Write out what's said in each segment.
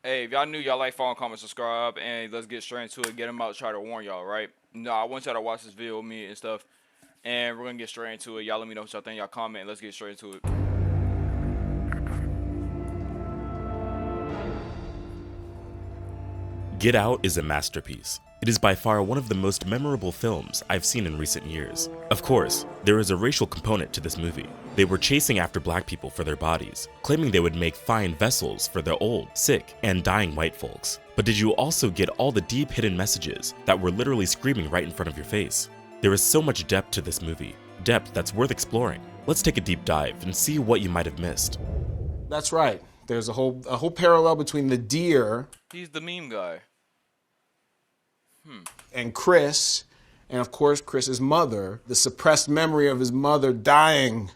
Hey, if y'all new, y'all like, follow, comment, subscribe, and let's get straight into it. Get them out, try to warn y'all, right? No, I want y'all to watch this video with me and stuff, and we're gonna get straight into it. Y'all let me know what y'all think. Y'all comment, and let's get straight into it. Get Out is a masterpiece. It is by far one of the most memorable films I've seen in recent years. Of course, there is a racial component to this movie. They were chasing after black people for their bodies, claiming they would make fine vessels for the old, sick, and dying white folks. But did you also get all the deep hidden messages that were literally screaming right in front of your face? There is so much depth to this movie, depth that's worth exploring. Let's take a deep dive and see what you might have missed. That's right. There's a whole parallel between the deer He's the meme guy. and Chris, and of course Chris's mother, the suppressed memory of his mother dying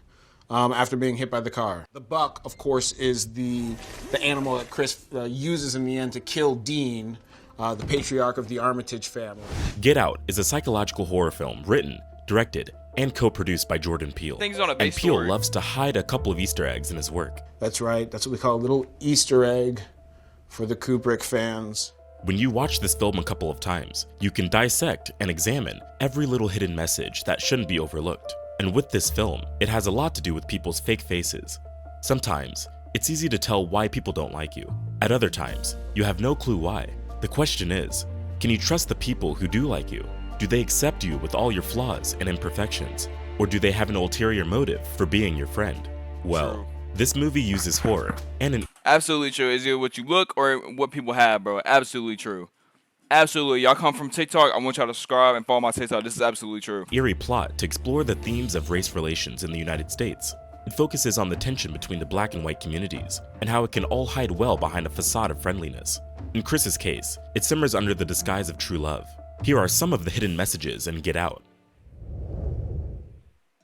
after being hit by the car. The buck, of course, is the animal that Chris uses in the end to kill Dean, the patriarch of the Armitage family. Get Out is a psychological horror film written, directed, and co-produced by Jordan Peele. Things on a And base Peele story. loves to hide a couple of Easter eggs in his work. That's right. That's what we call a little Easter egg for the Kubrick fans. When you watch this film a couple of times, you can dissect and examine every little hidden message that shouldn't be overlooked. And with this film, it has a lot to do with people's fake faces. Sometimes, it's easy to tell why people don't like you. At other times, you have no clue why. The question is, can you trust the people who do like you? Do they accept you with all your flaws and imperfections? Or do they have an ulterior motive for being your friend? Well, True. this movie uses horror and an Absolutely true. Is it what you look or what people have, bro? Absolutely true. Absolutely. Y'all come from TikTok. I want y'all to subscribe and follow my TikTok. This is absolutely true. eerie plot to explore the themes of race relations in the United States. It focuses on the tension between the black and white communities and how it can all hide well behind a facade of friendliness. In Chris's case, it simmers under the disguise of true love. Here are some of the hidden messages in Get Out.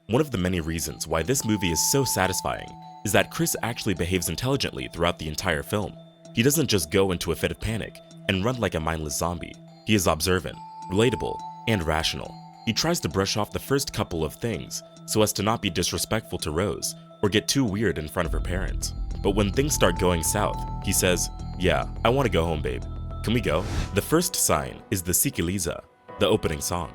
One of the many reasons why this movie is so satisfying is that Chris actually behaves intelligently throughout the entire film. He doesn't just go into a fit of panic and run like a mindless zombie. He is observant, relatable, and rational. He tries to brush off the first couple of things so as to not be disrespectful to Rose or get too weird in front of her parents. But when things start going south, he says, "Yeah, I want to go home, babe. Can we go?" The first sign is the Sikiliza, the opening song.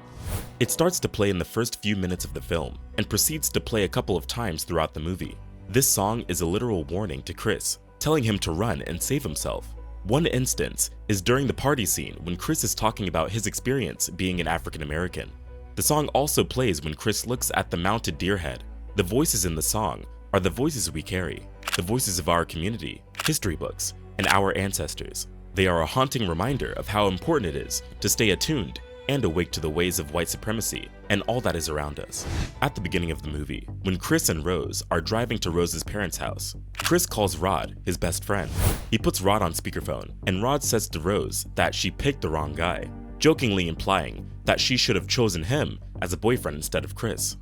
It starts to play in the first few minutes of the film and proceeds to play a couple of times throughout the movie. This song is a literal warning to Chris, telling him to run and save himself. One instance is during the party scene when Chris is talking about his experience being an African American. The song also plays when Chris looks at the mounted deer head. The voices in the song are the voices we carry, the voices of our community, history books, and our ancestors. They are a haunting reminder of how important it is to stay attuned and awake to the ways of white supremacy and all that is around us. At the beginning of the movie, when Chris and Rose are driving to Rose's parents' house, Chris calls Rod, his best friend. He puts Rod on speakerphone, and Rod says to Rose that she picked the wrong guy, jokingly implying that she should have chosen him as a boyfriend instead of Chris.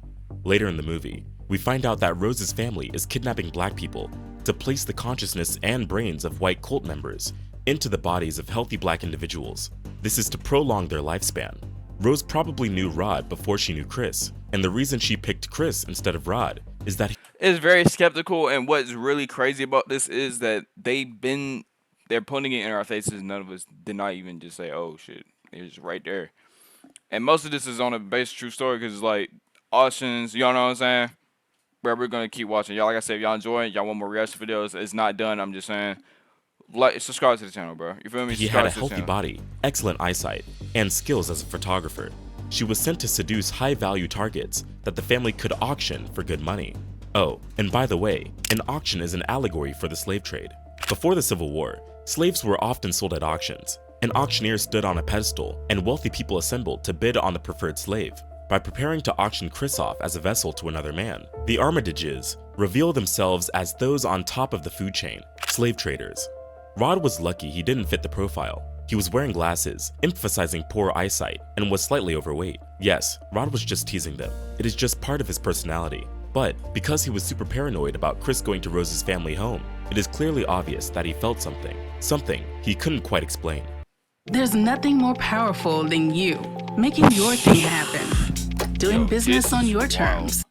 Later in the movie, we find out that Rose's family is kidnapping black people to place the consciousness and brains of white cult members into the bodies of healthy black individuals. This is to prolong their lifespan. Rose probably knew Rod before she knew Chris, and the reason she picked Chris instead of Rod is that It's very skeptical, and what's really crazy about this is that they're putting it in our faces. None of us did not even just say, "Oh shit," it's right there. And most of this is on a base true story because it's like auctions. Y'all know what I'm saying? But we're gonna keep watching. Y'all, like I said, if y'all enjoy it, y'all want more reaction videos. It's not done. I'm just saying. Like, subscribe to the channel, bro. You feel me? he Subscribe had a to the healthy channel. body, excellent eyesight, and skills as a photographer. She was sent to seduce high-value targets that the family could auction for good money. Oh, and by the way, an auction is an allegory for the slave trade. Before the Civil War, slaves were often sold at auctions. An auctioneer stood on a pedestal, and wealthy people assembled to bid on the preferred slave. By preparing to auction Chris off as a vessel to another man, the Armitages reveal themselves as those on top of the food chain, slave traders. Rod was lucky he didn't fit the profile. He was wearing glasses, emphasizing poor eyesight, and was slightly overweight. Yes, Rod was just teasing them. It is just part of his personality. But because he was super paranoid about Chris going to Rose's family home, it is clearly obvious that he felt something he couldn't quite explain. There's nothing more powerful than you making your thing happen, doing Yo, business this on is your wild. terms.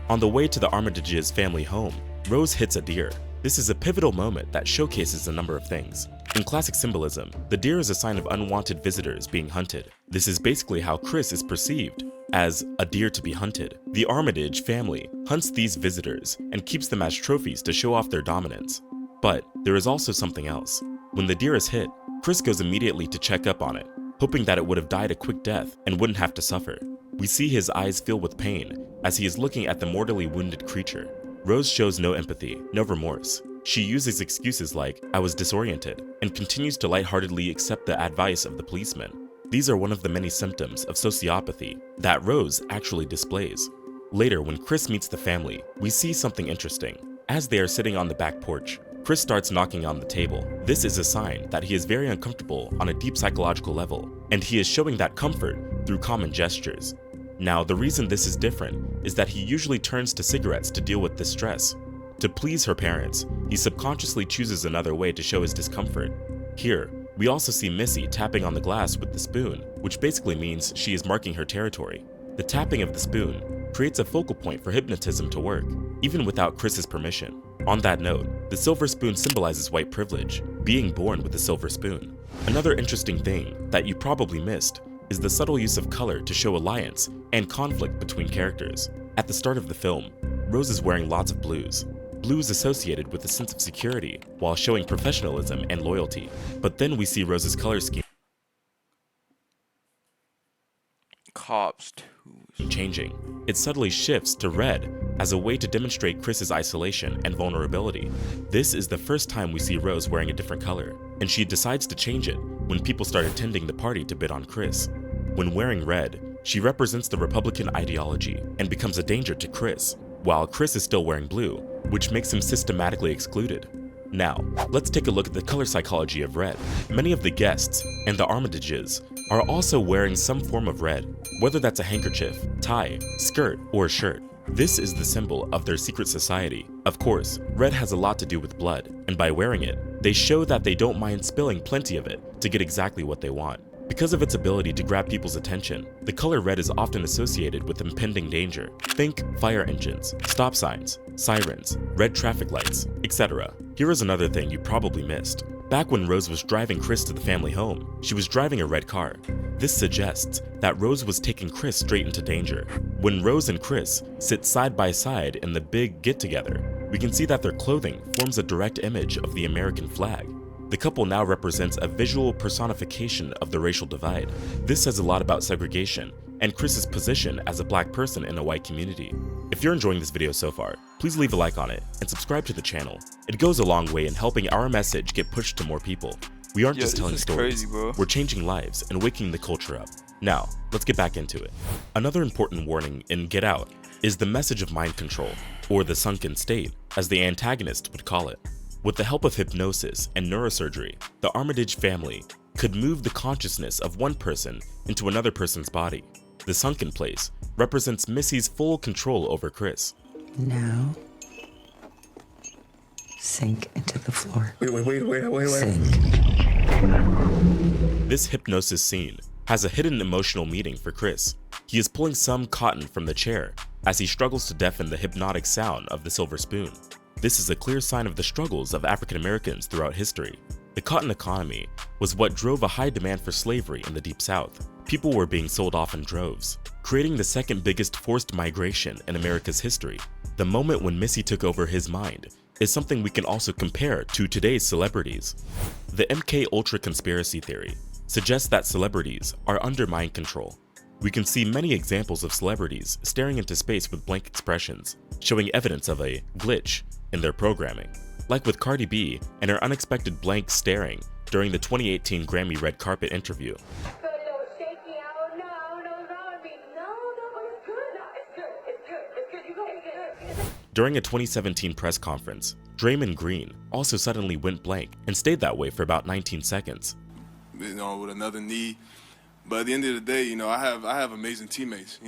On the way to the Armitage's family home, Rose hits a deer. This is a pivotal moment that showcases a number of things. In classic symbolism, the deer is a sign of unwanted visitors being hunted. This is basically how Chris is perceived, as a deer to be hunted. The Armitage family hunts these visitors and keeps them as trophies to show off their dominance. But there is also something else. When the deer is hit, Chris goes immediately to check up on it, hoping that it would have died a quick death and wouldn't have to suffer. We see his eyes fill with pain as he is looking at the mortally wounded creature. Rose shows no empathy, no remorse. She uses excuses like, "I was disoriented," and continues to lightheartedly accept the advice of the policeman. These are one of the many symptoms of sociopathy that Rose actually displays. Later, when Chris meets the family, we see something interesting. As they are sitting on the back porch, Chris starts knocking on the table. This is a sign that he is very uncomfortable on a deep psychological level, and he is showing that comfort through common gestures. Now, the reason this is different is that he usually turns to cigarettes to deal with this stress. To please her parents, he subconsciously chooses another way to show his discomfort. Here, we also see Missy tapping on the glass with the spoon, which basically means she is marking her territory. The tapping of the spoon creates a focal point for hypnotism to work, even without Chris's permission. On that note, the silver spoon symbolizes white privilege, being born with a silver spoon. Another interesting thing that you probably missed is the subtle use of color to show alliance and conflict between characters. At the start of the film, Rose is wearing lots of blues. Blues associated with a sense of security while showing professionalism and loyalty. But then we see Rose's color scheme Cops too. changing. It subtly shifts to red as a way to demonstrate Chris's isolation and vulnerability. This is the first time we see Rose wearing a different color, and she decides to change it when people start attending the party to bid on Chris. When wearing red, she represents the Republican ideology and becomes a danger to Chris, while Chris is still wearing blue, which makes him systematically excluded. Now, let's take a look at the color psychology of red. Many of the guests and the Armitages are also wearing some form of red, whether that's a handkerchief, tie, skirt, or shirt. This is the symbol of their secret society. Of course, red has a lot to do with blood, and by wearing it, they show that they don't mind spilling plenty of it to get exactly what they want. Because of its ability to grab people's attention, the color red is often associated with impending danger. Think fire engines, stop signs, sirens, red traffic lights, etc. Here is another thing you probably missed. Back when Rose was driving Chris to the family home, she was driving a red car. This suggests that Rose was taking Chris straight into danger. When Rose and Chris sit side by side in the big get-together, we can see that their clothing forms a direct image of the American flag. The couple now represents a visual personification of the racial divide. This says a lot about segregation and Chris's position as a black person in a white community. If you're enjoying this video so far, please leave a like on it and subscribe to the channel. It goes a long way in helping our message get pushed to more people. We aren't just telling stories, crazy, bro. We're changing lives and waking the culture up. Now, let's get back into it. Another important warning in Get Out is the message of mind control, or the sunken state, as the antagonist would call it. With the help of hypnosis and neurosurgery, the Armitage family could move the consciousness of one person into another person's body. The sunken place represents Missy's full control over Chris. Now, sink into the floor. Wait. Sink. This hypnosis scene has a hidden emotional meaning for Chris. He is pulling some cotton from the chair as he struggles to deafen the hypnotic sound of the silver spoon. This is a clear sign of the struggles of African Americans throughout history. The cotton economy was what drove a high demand for slavery in the Deep South. People were being sold off in droves, creating the second biggest forced migration in America's history. The moment when Missy took over his mind is something we can also compare to today's celebrities. The MK Ultra conspiracy theory suggests that celebrities are under mind control. We can see many examples of celebrities staring into space with blank expressions, showing evidence of a glitch in their programming, like with Cardi B and her unexpected blank staring during the 2018 Grammy red carpet interview. During a 2017 press conference, Draymond Green also suddenly went blank and stayed that way for about 19 seconds. With another knee. But at the end of the day, I have amazing teammates.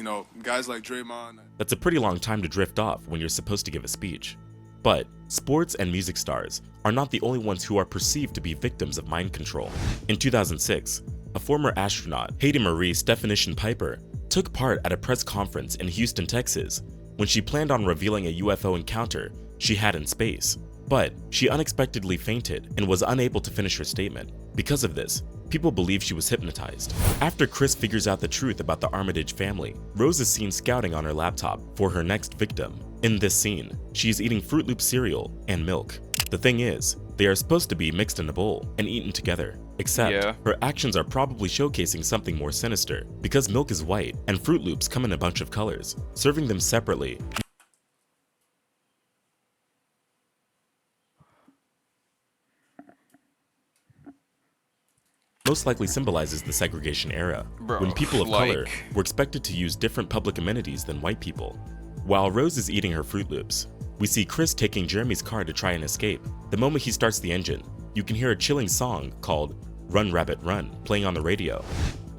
Guys like Draymond. That's a pretty long time to drift off when you're supposed to give a speech. But sports and music stars are not the only ones who are perceived to be victims of mind control. In 2006, a former astronaut, Heidi Marie Stephanician Piper, took part at a press conference in Houston, Texas, when she planned on revealing a UFO encounter she had in space. But she unexpectedly fainted and was unable to finish her statement. Because of this, people believe she was hypnotized. After Chris figures out the truth about the Armitage family, Rose is seen scouting on her laptop for her next victim. In this scene, she is eating Fruit Loop cereal and milk. The thing is, they are supposed to be mixed in a bowl and eaten together. Except, her actions are probably showcasing something more sinister, because milk is white and Fruit Loops come in a bunch of colors. Serving them separately most likely symbolizes the segregation era, when people of color were expected to use different public amenities than white people. While Rose is eating her Fruit Loops, we see Chris taking Jeremy's car to try and escape. The moment he starts the engine, you can hear a chilling song called Run Rabbit Run playing on the radio.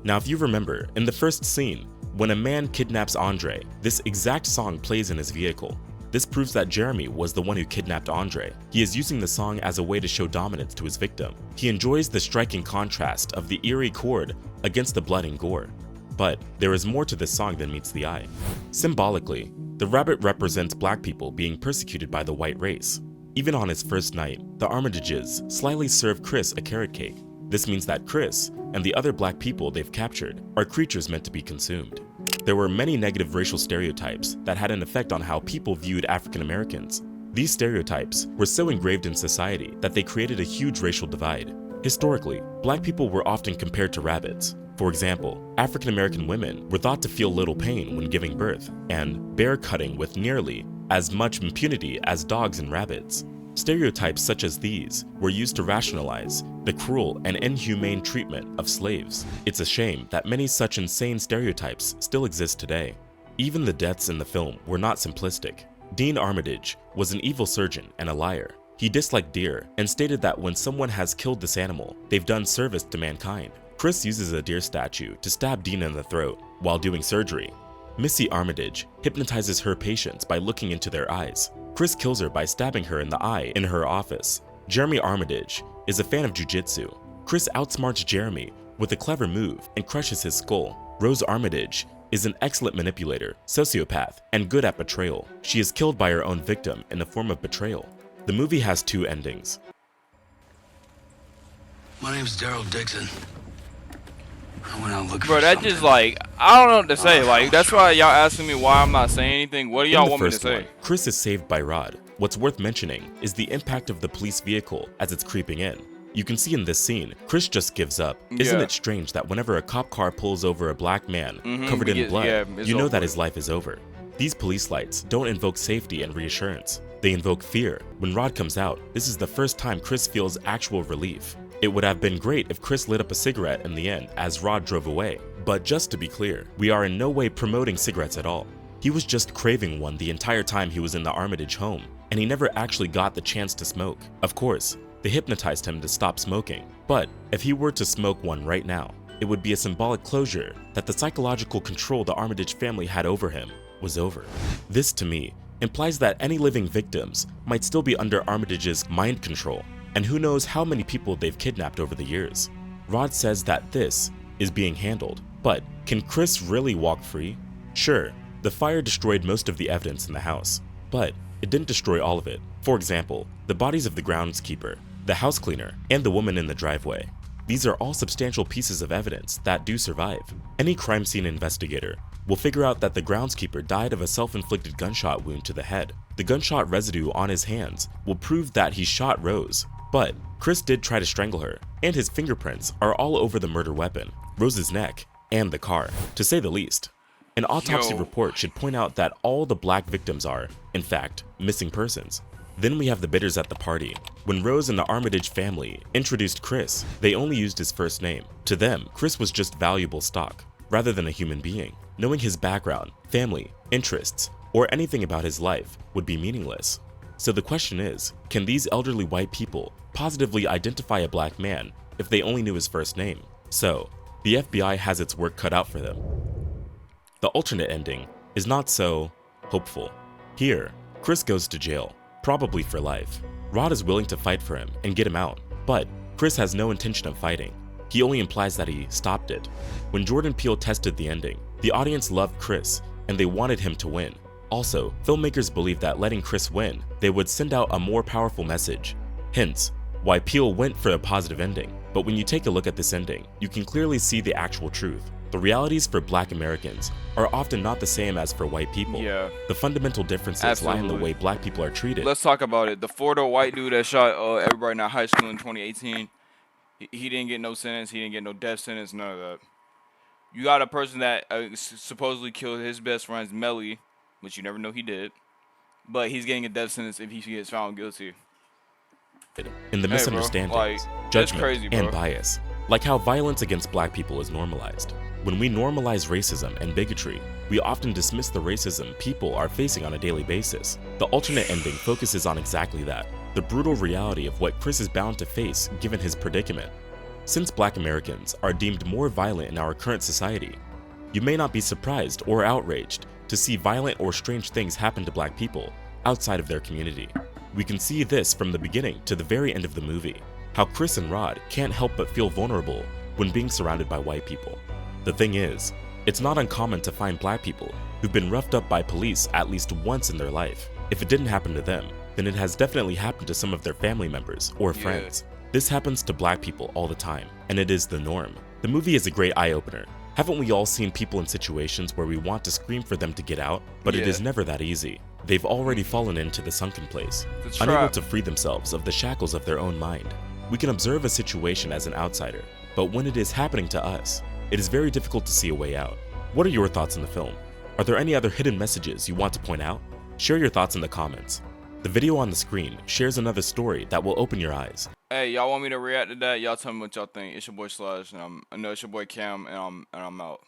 Now if you remember, in the first scene, when a man kidnaps Andre, this exact song plays in his vehicle. This proves that Jeremy was the one who kidnapped Andre. He is using the song as a way to show dominance to his victim. He enjoys the striking contrast of the eerie chord against the blood and gore. But there is more to this song than meets the eye. Symbolically, the rabbit represents black people being persecuted by the white race. Even on his first night, the Armitages slyly serve Chris a carrot cake. This means that Chris and the other black people they've captured are creatures meant to be consumed. There were many negative racial stereotypes that had an effect on how people viewed African Americans. These stereotypes were so engraved in society that they created a huge racial divide. Historically, black people were often compared to rabbits. For example, African American women were thought to feel little pain when giving birth, and bear cutting with nearly as much impunity as dogs and rabbits. Stereotypes such as these were used to rationalize the cruel and inhumane treatment of slaves. It's a shame that many such insane stereotypes still exist today. Even the deaths in the film were not simplistic. Dean Armitage was an evil surgeon and a liar. He disliked deer and stated that when someone has killed this animal, they've done service to mankind. Chris uses a deer statue to stab Dean in the throat while doing surgery. Missy Armitage hypnotizes her patients by looking into their eyes. Chris kills her by stabbing her in the eye in her office. Jeremy Armitage is a fan of jiu-jitsu. Chris outsmarts Jeremy with a clever move and crushes his skull. Rose Armitage is an excellent manipulator, sociopath, and good at betrayal. She is killed by her own victim in the form of betrayal. The movie has two endings. My name's Daryl Dixon. I went out looking Bro, for that something. just like, I don't know what to say. Like, that's why y'all asking me why I'm not saying anything. What do y'all want me to say? Chris is saved by Rod. What's worth mentioning is the impact of the police vehicle as it's creeping in. You can see in this scene, Chris just gives up. Isn't it strange that whenever a cop car pulls over a black man covered in blood, you know that his life is over? These police lights don't invoke safety and reassurance. They invoke fear. When Rod comes out, this is the first time Chris feels actual relief. It would have been great if Chris lit up a cigarette in the end as Rod drove away. But just to be clear, we are in no way promoting cigarettes at all. He was just craving one the entire time he was in the Armitage home, and he never actually got the chance to smoke. Of course, they hypnotized him to stop smoking, but if he were to smoke one right now, it would be a symbolic closure that the psychological control the Armitage family had over him was over. This, to me, implies that any living victims might still be under Armitage's mind control, and who knows how many people they've kidnapped over the years. Rod says that this is being handled, but can Chris really walk free? Sure, the fire destroyed most of the evidence in the house, but it didn't destroy all of it. For example, the bodies of the groundskeeper, the house cleaner, and the woman in the driveway. These are all substantial pieces of evidence that do survive. Any crime scene investigator will figure out that the groundskeeper died of a self-inflicted gunshot wound to the head. The gunshot residue on his hands will prove that he shot Rose. But Chris did try to strangle her, and his fingerprints are all over the murder weapon, Rose's neck, and the car, to say the least. An autopsy report should point out that all the black victims are, in fact, missing persons. Then we have the bidders at the party. When Rose and the Armitage family introduced Chris, they only used his first name. To them, Chris was just valuable stock, rather than a human being. Knowing his background, family, interests, or anything about his life would be meaningless. So the question is, can these elderly white people positively identify a black man if they only knew his first name? So, the FBI has its work cut out for them. The alternate ending is not so hopeful. Here, Chris goes to jail, probably for life. Rod is willing to fight for him and get him out, but Chris has no intention of fighting. He only implies that he stopped it. When Jordan Peele tested the ending, the audience loved Chris and they wanted him to win. Also, filmmakers believe that letting Chris win, they would send out a more powerful message. Hence, why Peele went for a positive ending. But when you take a look at this ending, you can clearly see the actual truth. The realities for Black Americans are often not the same as for white people. Yeah. The fundamental differences lie in the Absolutely. way Black people are treated. Let's talk about it. The Florida white dude that shot everybody in our high school in 2018, he didn't get no sentence. He didn't get no death sentence, none of that. You got a person that supposedly killed his best friend's Melly, which you never know he did, but he's getting a death sentence if he gets found guilty. In the Hey, bro, misunderstandings, like, that's judgment, crazy, bro. and bias, like how violence against Black people is normalized. When we normalize racism and bigotry, we often dismiss the racism people are facing on a daily basis. The alternate ending focuses on exactly that, the brutal reality of what Chris is bound to face given his predicament. Since Black Americans are deemed more violent in our current society, you may not be surprised or outraged to see violent or strange things happen to Black people outside of their community. We can see this from the beginning to the very end of the movie, how Chris and Rod can't help but feel vulnerable when being surrounded by white people. The thing is, it's not uncommon to find Black people who've been roughed up by police at least once in their life. If it didn't happen to them, then it has definitely happened to some of their family members or friends. This happens to Black people all the time, and it is the norm. The movie is a great eye-opener. Haven't we all seen people in situations where we want to scream for them to get out, but it is never that easy. They've already fallen into the sunken place, The unable trap. to free themselves of the shackles of their own mind. We can observe a situation as an outsider, but when it is happening to us, it is very difficult to see a way out. What are your thoughts on the film? Are there any other hidden messages you want to point out? Share your thoughts in the comments. The video on the screen shares another story that will open your eyes. Hey, y'all want me to react to that? Y'all tell me what y'all think. It's your boy Slash, and I know it's your boy Cam, and I'm out.